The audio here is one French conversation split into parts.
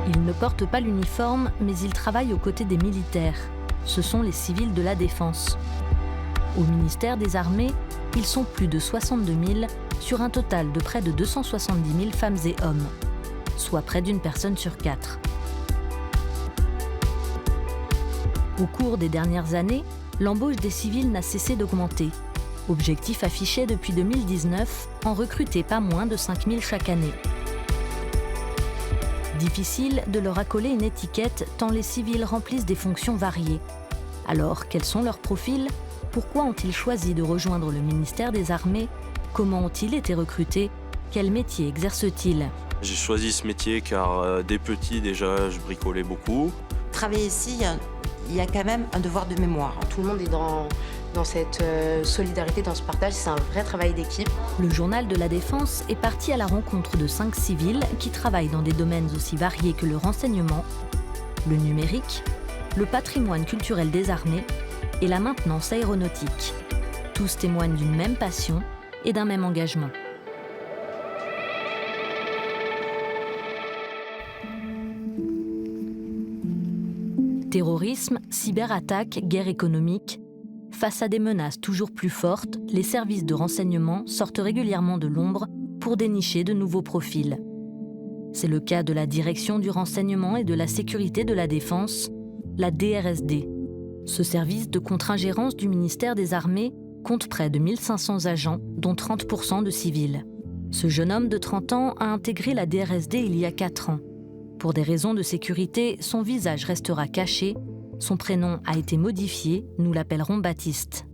Ils ne portent pas l'uniforme, mais ils travaillent aux côtés des militaires. Ce sont les civils de la Défense. Au ministère des Armées, ils sont plus de 62 000 sur un total de près de 270 000 femmes et hommes, soit près d'une personne sur 4. Au cours des dernières années, l'embauche des civils n'a cessé d'augmenter. Objectif affiché depuis 2019, en recruter pas moins de 5 000 chaque année. Difficile de leur accoler une étiquette tant les civils remplissent des fonctions variées. Alors, quels sont leurs profils ? Pourquoi ont-ils choisi de rejoindre le ministère des Armées ? Comment ont-ils été recrutés ? Quel métier exercent-ils ? J'ai choisi ce métier car dès petit déjà je bricolais beaucoup. Travailler ici, il y a quand même un devoir de mémoire. Tout le monde est dans cette solidarité, dans ce partage, c'est un vrai travail d'équipe. Le journal de la Défense est parti à la rencontre de 5 civils qui travaillent dans des domaines aussi variés que le renseignement, le numérique, le patrimoine culturel des armées et la maintenance aéronautique. Tous témoignent d'une même passion et d'un même engagement. Terrorisme, cyberattaque, guerre économique. Face à des menaces toujours plus fortes, les services de renseignement sortent régulièrement de l'ombre pour dénicher de nouveaux profils. C'est le cas de la Direction du renseignement et de la sécurité de la Défense, la DRSD. Ce service de contre-ingérence du ministère des Armées compte près de 1500 agents, dont 30% de civils. Ce jeune homme de 30 ans a intégré la DRSD il y a 4 ans. Pour des raisons de sécurité, son visage restera caché. Son prénom a été modifié, nous l'appellerons Baptiste.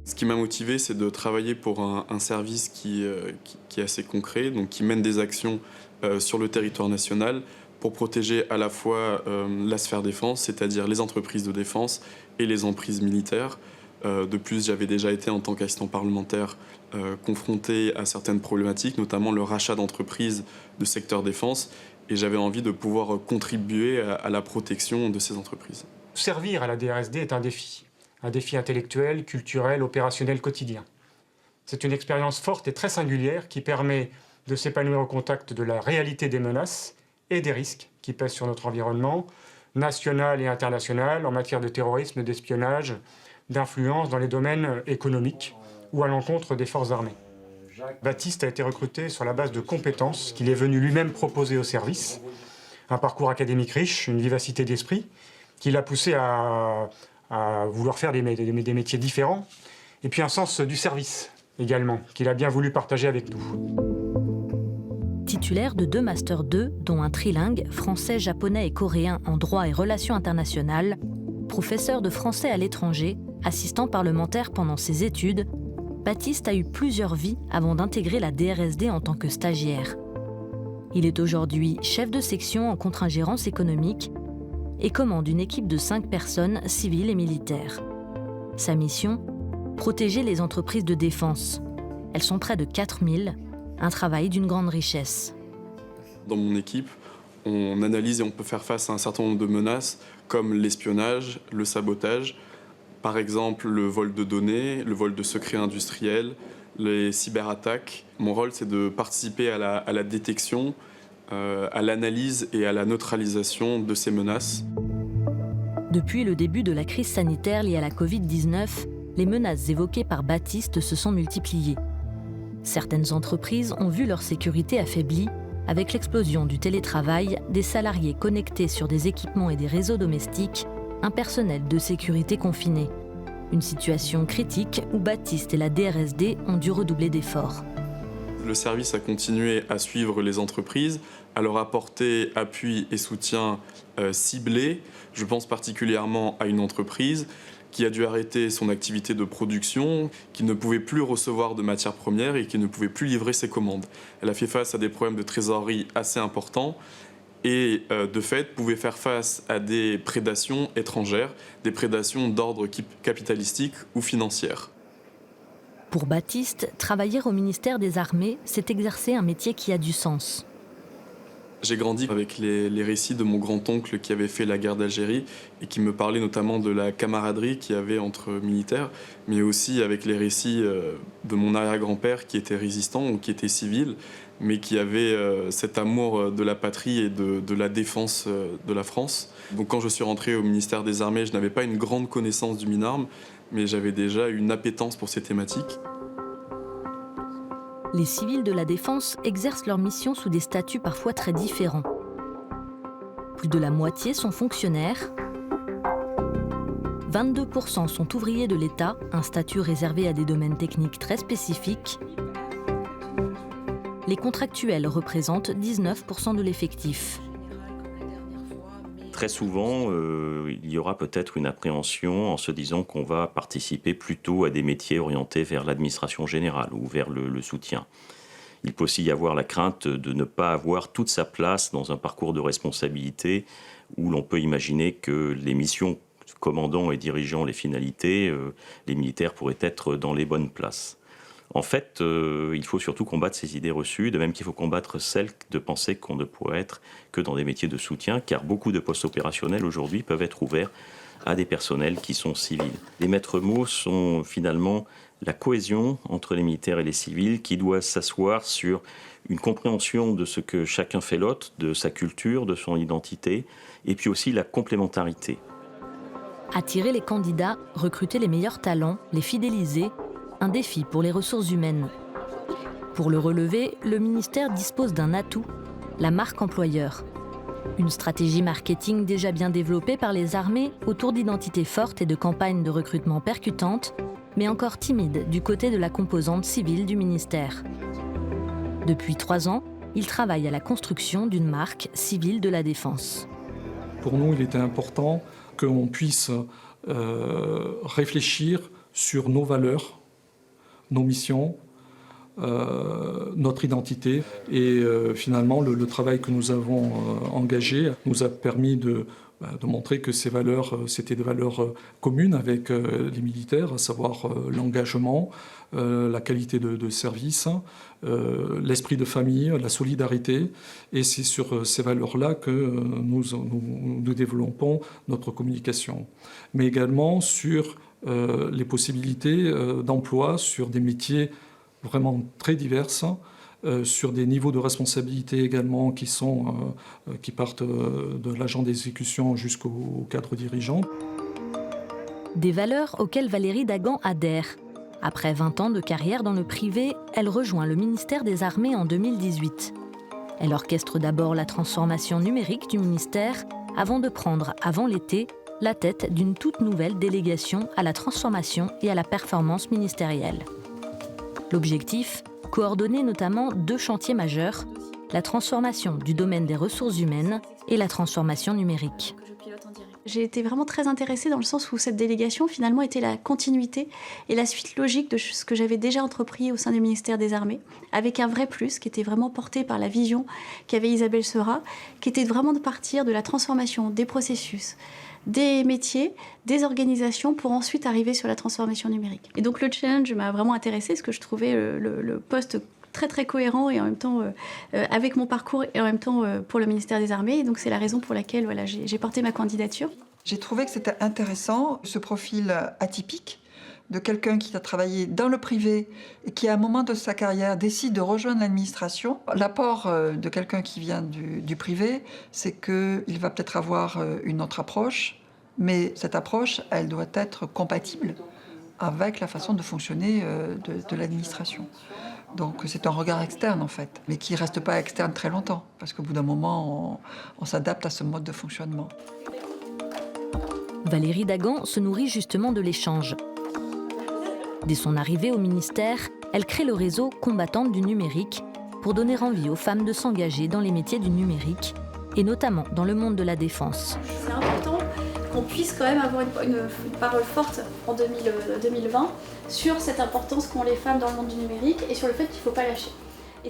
Ce qui m'a motivé, c'est de travailler pour un service qui est assez concret, donc qui mène des actions sur le territoire national pour protéger à la fois la sphère défense, c'est-à-dire les entreprises de défense et les emprises militaires. De plus, j'avais déjà été en tant qu'assistant parlementaire confronté à certaines problématiques, notamment le rachat d'entreprises de secteur défense, et j'avais envie de pouvoir contribuer à la protection de ces entreprises. Servir à la DRSD est un défi intellectuel, culturel, opérationnel quotidien. C'est une expérience forte et très singulière qui permet de s'épanouir au contact de la réalité des menaces et des risques qui pèsent sur notre environnement, national et international, en matière de terrorisme, d'espionnage, d'influence dans les domaines économiques ou à l'encontre des forces armées. Baptiste a été recruté sur la base de compétences qu'il est venu lui-même proposer au service, un parcours académique riche, une vivacité d'esprit, qui l'a poussé à vouloir faire des métiers différents, et puis un sens du service également, qu'il a bien voulu partager avec nous. Titulaire de 2 Master 2, dont un trilingue, français, japonais et coréen en droit et relations internationales, professeur de français à l'étranger, assistant parlementaire pendant ses études, Baptiste a eu plusieurs vies avant d'intégrer la DRSD en tant que stagiaire. Il est aujourd'hui chef de section en contre-ingérence économique et commande une équipe de 5 personnes, civiles et militaires. Sa mission ? Protéger les entreprises de défense. Elles sont près de 4000, un travail d'une grande richesse. Dans mon équipe, on analyse et on peut faire face à un certain nombre de menaces comme l'espionnage, le sabotage, par exemple le vol de données, le vol de secrets industriels, les cyberattaques. Mon rôle, c'est de participer à la détection, à l'analyse et à la neutralisation de ces menaces. Depuis le début de la crise sanitaire liée à la Covid-19, les menaces évoquées par Baptiste se sont multipliées. Certaines entreprises ont vu leur sécurité affaiblie avec l'explosion du télétravail, des salariés connectés sur des équipements et des réseaux domestiques, un personnel de sécurité confiné. Une situation critique où Baptiste et la DRSD ont dû redoubler d'efforts. Le service a continué à suivre les entreprises, à leur apporter appui et soutien ciblé. Je pense particulièrement à une entreprise qui a dû arrêter son activité de production, qui ne pouvait plus recevoir de matières premières et qui ne pouvait plus livrer ses commandes. Elle a fait face à des problèmes de trésorerie assez importants et de fait pouvait faire face à des prédations étrangères, des prédations d'ordre capitalistique ou financière. Pour Baptiste, travailler au ministère des Armées, c'est exercer un métier qui a du sens. J'ai grandi avec les récits de mon grand-oncle qui avait fait la guerre d'Algérie et qui me parlait notamment de la camaraderie qu'il y avait entre militaires, mais aussi avec les récits de mon arrière-grand-père qui était résistant ou qui était civil, mais qui avait cet amour de la patrie et de la défense de la France. Donc quand je suis rentré au ministère des Armées, je n'avais pas une grande connaissance du MINARM, mais j'avais déjà une appétence pour ces thématiques. Les civils de la défense exercent leur mission sous des statuts parfois très différents. Plus de la moitié sont fonctionnaires. 22% sont ouvriers de l'État, un statut réservé à des domaines techniques très spécifiques. Les contractuels représentent 19% de l'effectif. Très souvent, il y aura peut-être une appréhension en se disant qu'on va participer plutôt à des métiers orientés vers l'administration générale ou vers le soutien. Il peut aussi y avoir la crainte de ne pas avoir toute sa place dans un parcours de responsabilité où l'on peut imaginer que les missions commandant et dirigeant les finalités, les militaires pourraient être dans les bonnes places. En fait, il faut surtout combattre ces idées reçues, de même qu'il faut combattre celles de penser qu'on ne pourrait être que dans des métiers de soutien, car beaucoup de postes opérationnels aujourd'hui peuvent être ouverts à des personnels qui sont civils. Les maîtres mots sont finalement la cohésion entre les militaires et les civils qui doit s'asseoir sur une compréhension de ce que chacun fait l'autre, de sa culture, de son identité, et puis aussi la complémentarité. Attirer les candidats, recruter les meilleurs talents, les fidéliser, un défi pour les ressources humaines. Pour le relever, le ministère dispose d'un atout, la marque employeur. Une stratégie marketing déjà bien développée par les armées autour d'identités fortes et de campagnes de recrutement percutantes, mais encore timide du côté de la composante civile du ministère. Depuis 3 ans, il travaille à la construction d'une marque civile de la défense. Pour nous, il était important qu'on puisse réfléchir sur nos valeurs, nos missions, notre identité. Et finalement, le travail que nous avons engagé nous a permis de montrer que ces valeurs, c'était des valeurs communes avec les militaires, à savoir l'engagement, la qualité de service, l'esprit de famille, la solidarité. Et c'est sur ces valeurs-là que nous développons notre communication. Mais également sur les possibilités d'emploi sur des métiers vraiment très divers, sur des niveaux de responsabilité également qui partent de l'agent d'exécution jusqu'au cadre dirigeant. Des valeurs auxquelles Valérie Dagan adhère. Après 20 ans de carrière dans le privé, elle rejoint le ministère des Armées en 2018. Elle orchestre d'abord la transformation numérique du ministère avant de prendre, avant l'été, la tête d'une toute nouvelle délégation à la transformation et à la performance ministérielle. L'objectif, coordonner notamment 2 chantiers majeurs, la transformation du domaine des ressources humaines et la transformation numérique. J'ai été vraiment très intéressée dans le sens où cette délégation finalement était la continuité et la suite logique de ce que j'avais déjà entrepris au sein du ministère des Armées, avec un vrai plus qui était vraiment porté par la vision qu'avait Isabelle Seurat, qui était vraiment de partir de la transformation des processus, des métiers, des organisations pour ensuite arriver sur la transformation numérique. Et donc le challenge m'a vraiment intéressée parce que je trouvais le poste très très cohérent et en même temps avec mon parcours et en même temps pour le ministère des Armées. Et donc c'est la raison pour laquelle j'ai porté ma candidature. J'ai trouvé que c'était intéressant, ce profil atypique de quelqu'un qui a travaillé dans le privé et qui, à un moment de sa carrière, décide de rejoindre l'administration. L'apport de quelqu'un qui vient du privé, c'est qu'il va peut-être avoir une autre approche, mais cette approche, elle doit être compatible avec la façon de fonctionner de l'administration. Donc c'est un regard externe, en fait, mais qui ne reste pas externe très longtemps, parce qu'au bout d'un moment, on s'adapte à ce mode de fonctionnement. Valérie Dagan se nourrit justement de l'échange. Dès son arrivée au ministère, elle crée le réseau Combattantes du numérique pour donner envie aux femmes de s'engager dans les métiers du numérique, et notamment dans le monde de la défense. C'est important qu'on puisse quand même avoir une parole forte en 2020 sur cette importance qu'ont les femmes dans le monde du numérique et sur le fait qu'il ne faut pas lâcher.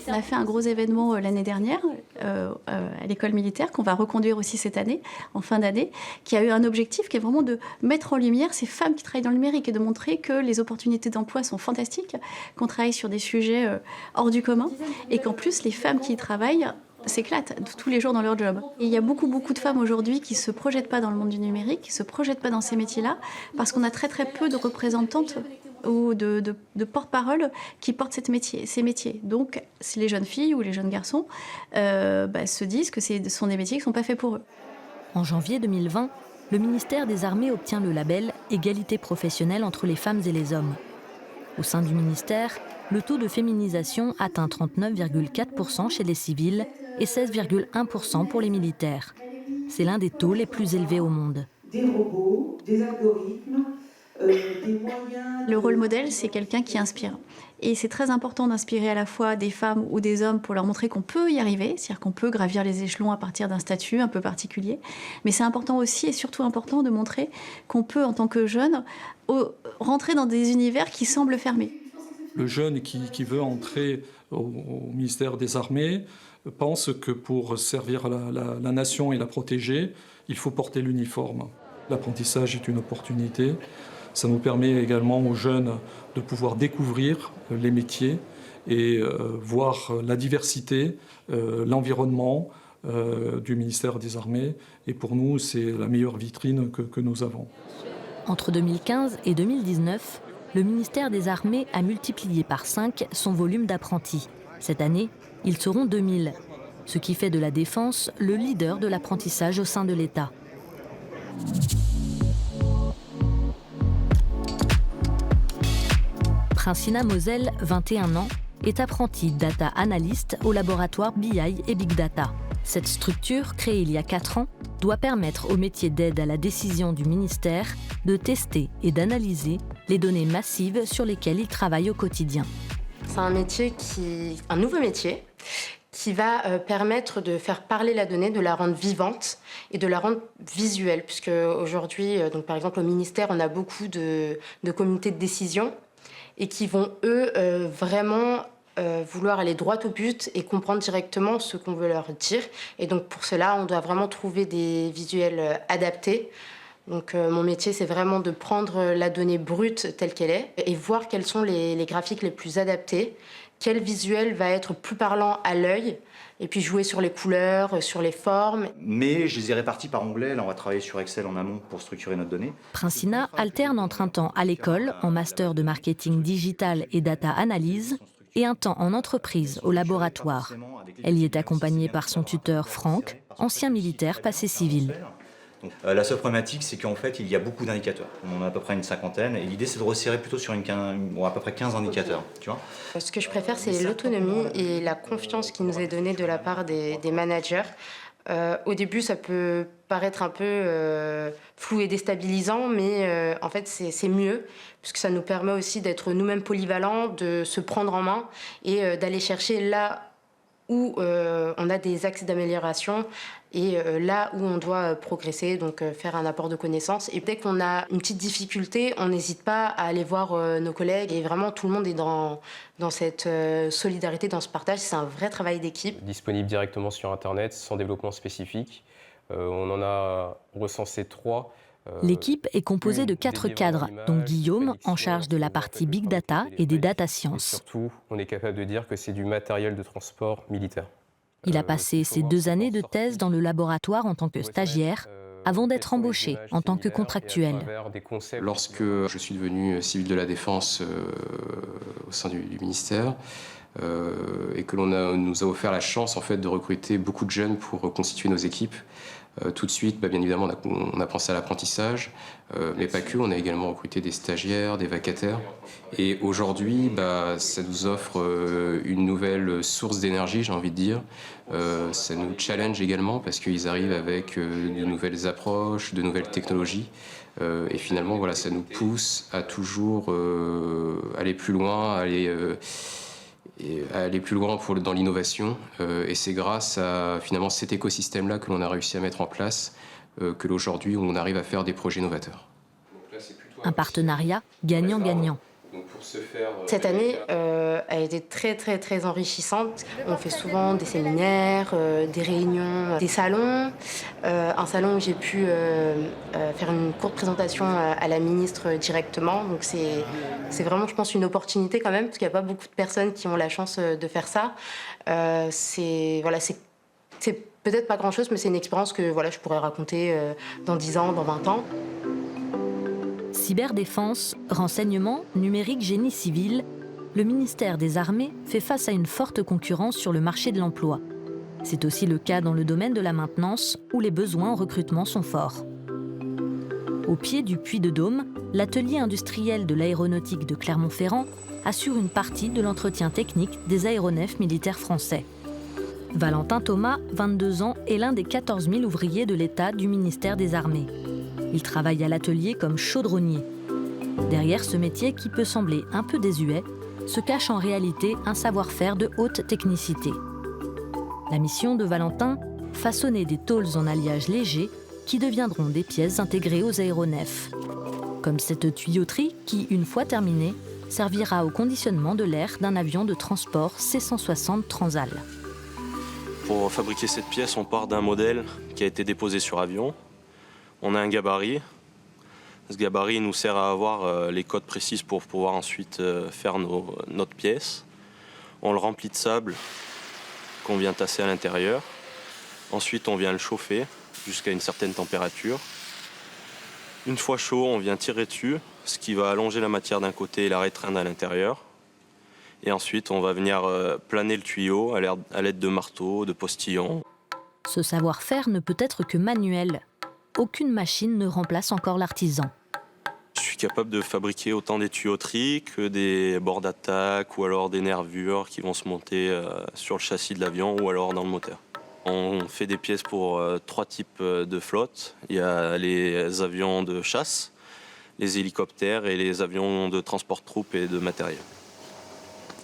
On a fait un gros événement l'année dernière à l'école militaire qu'on va reconduire aussi cette année, en fin d'année, qui a eu un objectif qui est vraiment de mettre en lumière ces femmes qui travaillent dans le numérique et de montrer que les opportunités d'emploi sont fantastiques, qu'on travaille sur des sujets hors du commun et qu'en plus les femmes qui y travaillent s'éclatent tous les jours dans leur job. Et il y a beaucoup de femmes aujourd'hui qui ne se projettent pas dans le monde du numérique, qui ne se projettent pas dans ces métiers-là, parce qu'on a très peu de représentantes ou de porte-parole qui portent ces métiers. Donc, si les jeunes filles ou les jeunes garçons se disent que ce sont des métiers qui ne sont pas faits pour eux. En janvier 2020, le ministère des Armées obtient le label « Égalité professionnelle entre les femmes et les hommes ». Au sein du ministère, le taux de féminisation atteint 39,4% chez les civils et 16,1% pour les militaires. C'est l'un des taux les plus élevés au monde. Des robots, des algorithmes, des moyens... Le rôle modèle, c'est quelqu'un qui inspire. Et c'est très important d'inspirer à la fois des femmes ou des hommes pour leur montrer qu'on peut y arriver, c'est-à-dire qu'on peut gravir les échelons à partir d'un statut un peu particulier. Mais c'est important aussi, et surtout important, de montrer qu'on peut, en tant que jeune, rentrer dans des univers qui semblent fermés. Le jeune qui veut entrer au ministère des Armées pense que pour servir la nation et la protéger, il faut porter l'uniforme. L'apprentissage est une opportunité. Ça nous permet également aux jeunes de pouvoir découvrir les métiers et voir la diversité, l'environnement du ministère des Armées. Et pour nous, c'est la meilleure vitrine que nous avons. Entre 2015 et 2019, le ministère des Armées a multiplié par 5 son volume d'apprentis. Cette année, ils seront 2000, ce qui fait de la défense le leader de l'apprentissage au sein de l'État. Francina Mosel, 21 ans, est apprentie data analyst au laboratoire BI et Big Data. Cette structure, créée il y a 4 ans, doit permettre au métier d'aide à la décision du ministère de tester et d'analyser les données massives sur lesquelles il travaille au quotidien. C'est un nouveau métier qui va permettre de faire parler la donnée, de la rendre vivante et de la rendre visuelle. Puisque aujourd'hui, par exemple au ministère, on a beaucoup de comités de décision et qui vont, eux, vraiment vouloir aller droit au but et comprendre directement ce qu'on veut leur dire. Et donc pour cela, on doit vraiment trouver des visuels adaptés. Donc mon métier, c'est vraiment de prendre la donnée brute telle qu'elle est et voir quels sont les graphiques les plus adaptés, quel visuel va être plus parlant à l'œil, et puis jouer sur les couleurs, sur les formes. Mais je les ai répartis par onglet. Là, on va travailler sur Excel en amont pour structurer notre donnée. Francina alterne entre un temps à l'école, en master de marketing digital et data analyse, et un temps en entreprise, au laboratoire. Elle y est accompagnée par son tuteur Franck, ancien militaire passé civil. Donc, la seule problématique, c'est qu'en fait, il y a beaucoup d'indicateurs. On en a à peu près une cinquantaine. Et l'idée, c'est de resserrer plutôt sur à peu près 15 indicateurs. Tu vois ? Ce que je préfère, c'est l'autonomie et la confiance qui nous est donnée de la part des managers. Au début, ça peut paraître un peu flou et déstabilisant, mais en fait, c'est mieux, puisque ça nous permet aussi d'être nous-mêmes polyvalents, de se prendre en main et d'aller chercher là où on a des axes d'amélioration et là où on doit progresser, donc faire un apport de connaissances. Et dès qu'on a une petite difficulté, on n'hésite pas à aller voir nos collègues. Et vraiment, tout le monde est dans cette solidarité, dans ce partage. C'est un vrai travail d'équipe. Disponible directement sur Internet, sans développement spécifique. On en a recensé 3. L'équipe est composée de 4 cadres, dont Guillaume, en charge de la partie Big Data et des data sciences. Et surtout, on est capable de dire que c'est du matériel de transport militaire. Il a passé ses 2 années de thèse dans le laboratoire en tant que stagiaire, avant d'être embauché en tant que contractuel. Lorsque je suis devenu civil de la défense au sein du ministère, et que nous a offert la chance en fait, de recruter beaucoup de jeunes pour constituer nos équipes, tout de suite, bien évidemment, on a pensé à l'apprentissage, mais pas que, on a également recruté des stagiaires, des vacataires. Et aujourd'hui, ça nous offre une nouvelle source d'énergie, j'ai envie de dire. Ça nous challenge également parce qu'ils arrivent avec de nouvelles approches, de nouvelles technologies. Et finalement, voilà, ça nous pousse à toujours aller plus loin, aller plus loin dans l'innovation. Et c'est grâce à finalement cet écosystème-là que l'on a réussi à mettre en place que aujourd'hui on arrive à faire des projets novateurs. Un partenariat gagnant-gagnant. Cette année a été très très très enrichissante. On fait souvent des séminaires, des réunions, des salons. Un salon où j'ai pu faire une courte présentation à la ministre directement. Donc c'est vraiment, je pense, une opportunité quand même, parce qu'il n'y a pas beaucoup de personnes qui ont la chance de faire ça. C'est C'est peut-être pas grand-chose, mais c'est une expérience que je pourrais raconter dans 10 ans, dans 20 ans. Cyberdéfense, renseignement, numérique, génie civil, le ministère des Armées fait face à une forte concurrence sur le marché de l'emploi. C'est aussi le cas dans le domaine de la maintenance, où les besoins en recrutement sont forts. Au pied du Puy de Dôme, l'atelier industriel de l'aéronautique de Clermont-Ferrand assure une partie de l'entretien technique des aéronefs militaires français. Valentin Thomas, 22 ans, est l'un des 14 000 ouvriers de l'État du ministère des Armées. Il travaille à l'atelier comme chaudronnier. Derrière ce métier qui peut sembler un peu désuet, se cache en réalité un savoir-faire de haute technicité. La mission de Valentin, façonner des tôles en alliage léger qui deviendront des pièces intégrées aux aéronefs. Comme cette tuyauterie qui, une fois terminée, servira au conditionnement de l'air d'un avion de transport C-160 Transal. Pour fabriquer cette pièce, on part d'un modèle qui a été déposé sur avion. On a un gabarit. Ce gabarit nous sert à avoir les codes précises pour pouvoir ensuite faire notre pièce. On le remplit de sable qu'on vient tasser à l'intérieur. Ensuite, on vient le chauffer jusqu'à une certaine température. Une fois chaud, on vient tirer dessus, ce qui va allonger la matière d'un côté et la restreindre à l'intérieur. Et ensuite, on va venir planer le tuyau à l'aide de marteaux, de postillons. Ce savoir-faire ne peut être que manuel. Aucune machine ne remplace encore l'artisan. Je suis capable de fabriquer autant des tuyauteries que des bords d'attaque ou alors des nervures qui vont se monter sur le châssis de l'avion ou alors dans le moteur. On fait des pièces pour 3 types de flottes. Il y a les avions de chasse, les hélicoptères et les avions de transport de troupes et de matériel.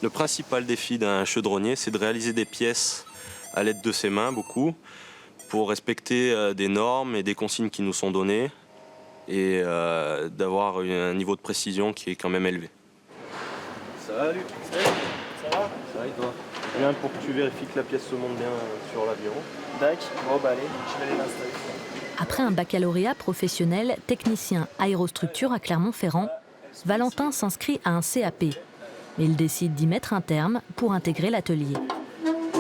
Le principal défi d'un chaudronnier, c'est de réaliser des pièces à l'aide de ses mains, beaucoup, pour respecter des normes et des consignes qui nous sont données et d'avoir un niveau de précision qui est quand même élevé. Salut. Ça va? Ça va et toi? Je viens pour que tu vérifies que la pièce se monte bien sur l'avion. D'accord. Bon bah allez, je vais aller l'installer. Après un baccalauréat professionnel technicien aérostructure à Clermont-Ferrand, Valentin s'inscrit à un CAP. Mais il décide d'y mettre un terme pour intégrer l'atelier.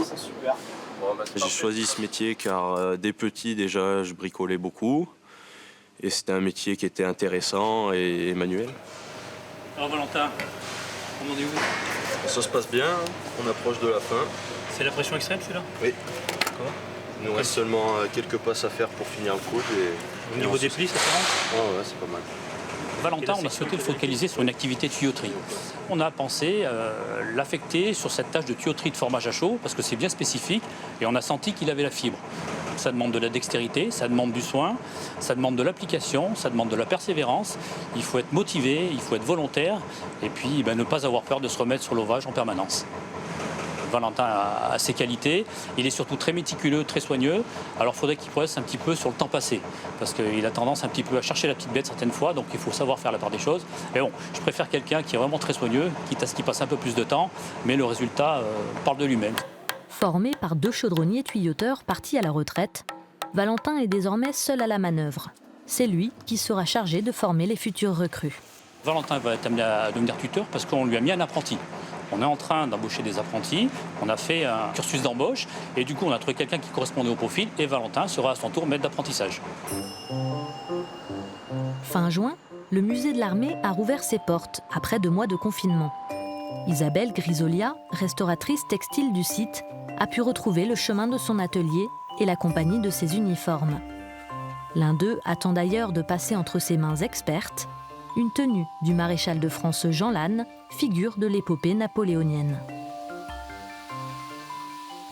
C'est super. J'ai choisi ce métier car dès petit déjà je bricolais beaucoup. Et c'était un métier qui était intéressant et manuel. Alors Valentin, on en est où? Ça se passe bien, on approche de la fin. C'est la pression extrême celui-là? Oui. D'accord. Il nous reste seulement quelques passes à faire pour finir le coude. Au niveau des plis, ça se rend? Ouais, c'est pas mal. Valentin, on a souhaité le focaliser sur une activité de tuyauterie. On a pensé l'affecter sur cette tâche de tuyauterie de formage à chaud parce que c'est bien spécifique et on a senti qu'il avait la fibre. Ça demande de la dextérité, ça demande du soin, ça demande de l'application, ça demande de la persévérance. Il faut être motivé, il faut être volontaire et puis ne pas avoir peur de se remettre sur l'ouvrage en permanence. Valentin a ses qualités, il est surtout très méticuleux, très soigneux, alors il faudrait qu'il progresse un petit peu sur le temps passé, parce qu'il a tendance un petit peu à chercher la petite bête certaines fois, donc il faut savoir faire la part des choses. Mais bon, je préfère quelqu'un qui est vraiment très soigneux, quitte à ce qu'il passe un peu plus de temps, mais le résultat parle de lui-même. Formé par 2 chaudronniers tuyauteurs partis à la retraite, Valentin est désormais seul à la manœuvre. C'est lui qui sera chargé de former les futurs recrues. Valentin va être amené à devenir tuteur parce qu'on lui a mis un apprenti. On est en train d'embaucher des apprentis, on a fait un cursus d'embauche et du coup on a trouvé quelqu'un qui correspondait au profil et Valentin sera à son tour maître d'apprentissage. Fin juin, le musée de l'armée a rouvert ses portes après 2 mois de confinement. Isabelle Grisolia, restauratrice textile du site, a pu retrouver le chemin de son atelier et la compagnie de ses uniformes. L'un d'eux attend d'ailleurs de passer entre ses mains expertes une tenue du maréchal de France Jean Lannes, figure de l'épopée napoléonienne.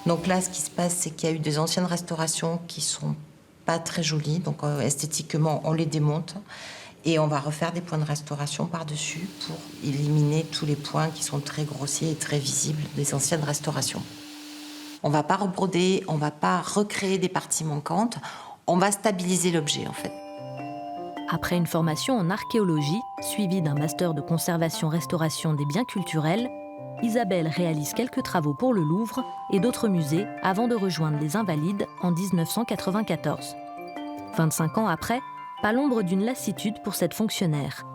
Donc là, ce qui se passe, c'est qu'il y a eu des anciennes restaurations qui sont pas très jolies. Donc esthétiquement, on les démonte et on va refaire des points de restauration par-dessus pour éliminer tous les points qui sont très grossiers et très visibles des anciennes restaurations. On va pas rebroder, on va pas recréer des parties manquantes, on va stabiliser l'objet en fait. Après une formation en archéologie, suivie d'un master de conservation-restauration des biens culturels, Isabelle réalise quelques travaux pour le Louvre et d'autres musées avant de rejoindre les Invalides en 1994. 25 ans après, pas l'ombre d'une lassitude pour cette fonctionnaire.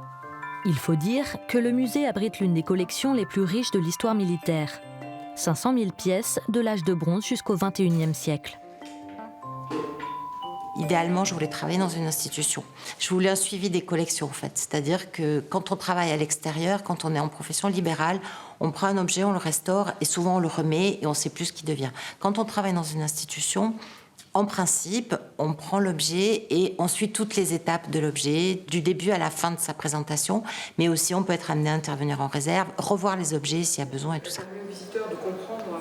Il faut dire que le musée abrite l'une des collections les plus riches de l'histoire militaire. 500 000 pièces de l'âge de bronze jusqu'au XXIe siècle. idéalement, je voulais travailler dans une institution. Je voulais un suivi des collections, en fait. C'est-à-dire que quand on travaille à l'extérieur, quand on est en profession libérale, on prend un objet, on le restaure et souvent on le remet et on ne sait plus ce qu'il devient. Quand on travaille dans une institution, en principe, on prend l'objet et on suit toutes les étapes de l'objet, du début à la fin de sa présentation, mais aussi on peut être amené à intervenir en réserve, revoir les objets s'il y a besoin et tout ça. Le visiteur de comprendre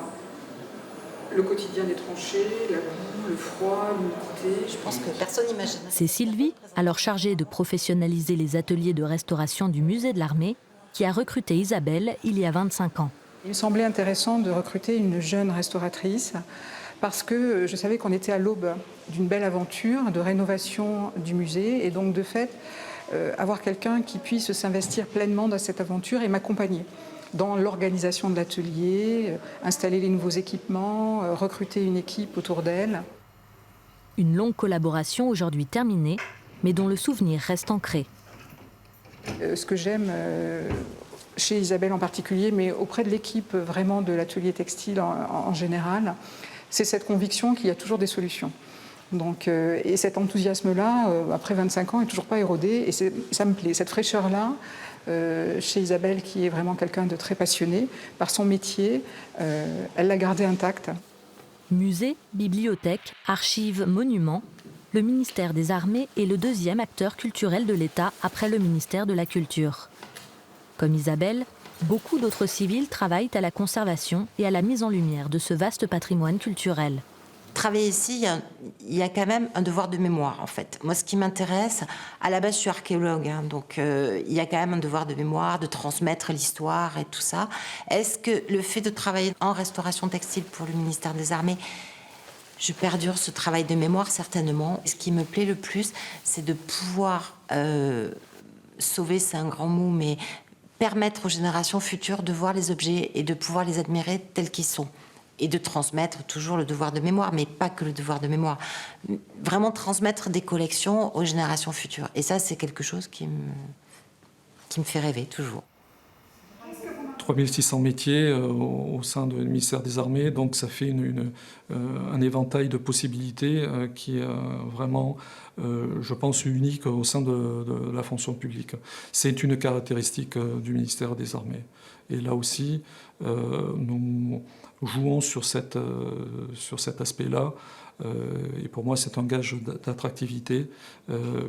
le quotidien des tranchées, la boue, le froid, l'humidité. Je pense que personne n'imagine. C'est Sylvie, alors chargée de professionnaliser les ateliers de restauration du musée de l'Armée, qui a recruté Isabelle il y a 25 ans. Il me semblait intéressant de recruter une jeune restauratrice parce que je savais qu'on était à l'aube d'une belle aventure de rénovation du musée et donc de fait avoir quelqu'un qui puisse s'investir pleinement dans cette aventure et m'accompagner dans l'organisation de l'atelier, installer les nouveaux équipements, recruter une équipe autour d'elle. Une longue collaboration aujourd'hui terminée, mais dont le souvenir reste ancré. Ce que j'aime chez Isabelle en particulier, mais auprès de l'équipe vraiment de l'atelier textile en général, c'est cette conviction qu'il y a toujours des solutions. Donc, et cet enthousiasme-là, après 25 ans, n'est toujours pas érodé. Et ça me plaît. Cette fraîcheur-là, chez Isabelle, qui est vraiment quelqu'un de très passionné par son métier, elle l'a gardé intacte. Musée, bibliothèque, archives, monuments, le ministère des Armées est le deuxième acteur culturel de l'État après le ministère de la Culture. Comme Isabelle, beaucoup d'autres civils travaillent à la conservation et à la mise en lumière de ce vaste patrimoine culturel. Travailler ici, il y a quand même un devoir de mémoire, en fait. Moi, ce qui m'intéresse, à la base, je suis archéologue, donc il y a quand même un devoir de mémoire, de transmettre l'histoire et tout ça. Est-ce que le fait de travailler en restauration textile pour le ministère des Armées, je perdure ce travail de mémoire, certainement. Ce qui me plaît le plus, c'est de pouvoir sauver, c'est un grand mot, mais permettre aux générations futures de voir les objets et de pouvoir les admirer tels qu'ils sont. Et de transmettre toujours le devoir de mémoire, mais pas que le devoir de mémoire. Vraiment transmettre des collections aux générations futures. Et ça, c'est quelque chose qui me fait rêver, toujours. 3600 métiers au sein du ministère des Armées, donc ça fait un éventail de possibilités qui est vraiment, je pense, unique au sein de la fonction publique. C'est une caractéristique du ministère des Armées. Et là aussi, nous jouons sur cet aspect-là. Et pour moi, c'est un gage d'attractivité,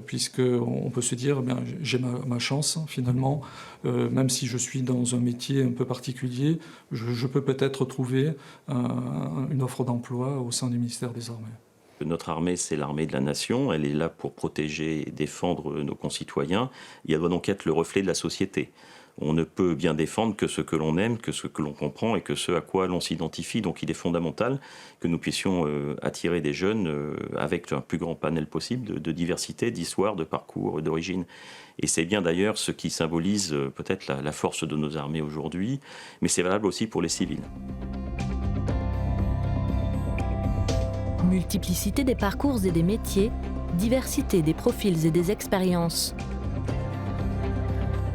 puisqu'on peut se dire, bien, j'ai ma chance, finalement, même si je suis dans un métier un peu particulier, je peux peut-être trouver une offre d'emploi au sein du ministère des Armées. Notre armée, c'est l'armée de la nation. Elle est là pour protéger et défendre nos concitoyens. Et elle doit donc être le reflet de la société. On ne peut bien défendre que ce que l'on aime, que ce que l'on comprend et que ce à quoi l'on s'identifie. Donc il est fondamental que nous puissions attirer des jeunes avec un plus grand panel possible de diversité, d'histoire, de parcours, d'origine. Et c'est bien d'ailleurs ce qui symbolise peut-être la force de nos armées aujourd'hui, mais c'est valable aussi pour les civils. Multiplicité des parcours et des métiers, diversité des profils et des expériences.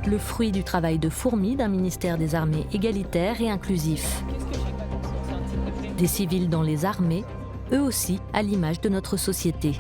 Le fruit du travail de fourmi d'un ministère des Armées égalitaire et inclusif. Des civils dans les armées, eux aussi à l'image de notre société.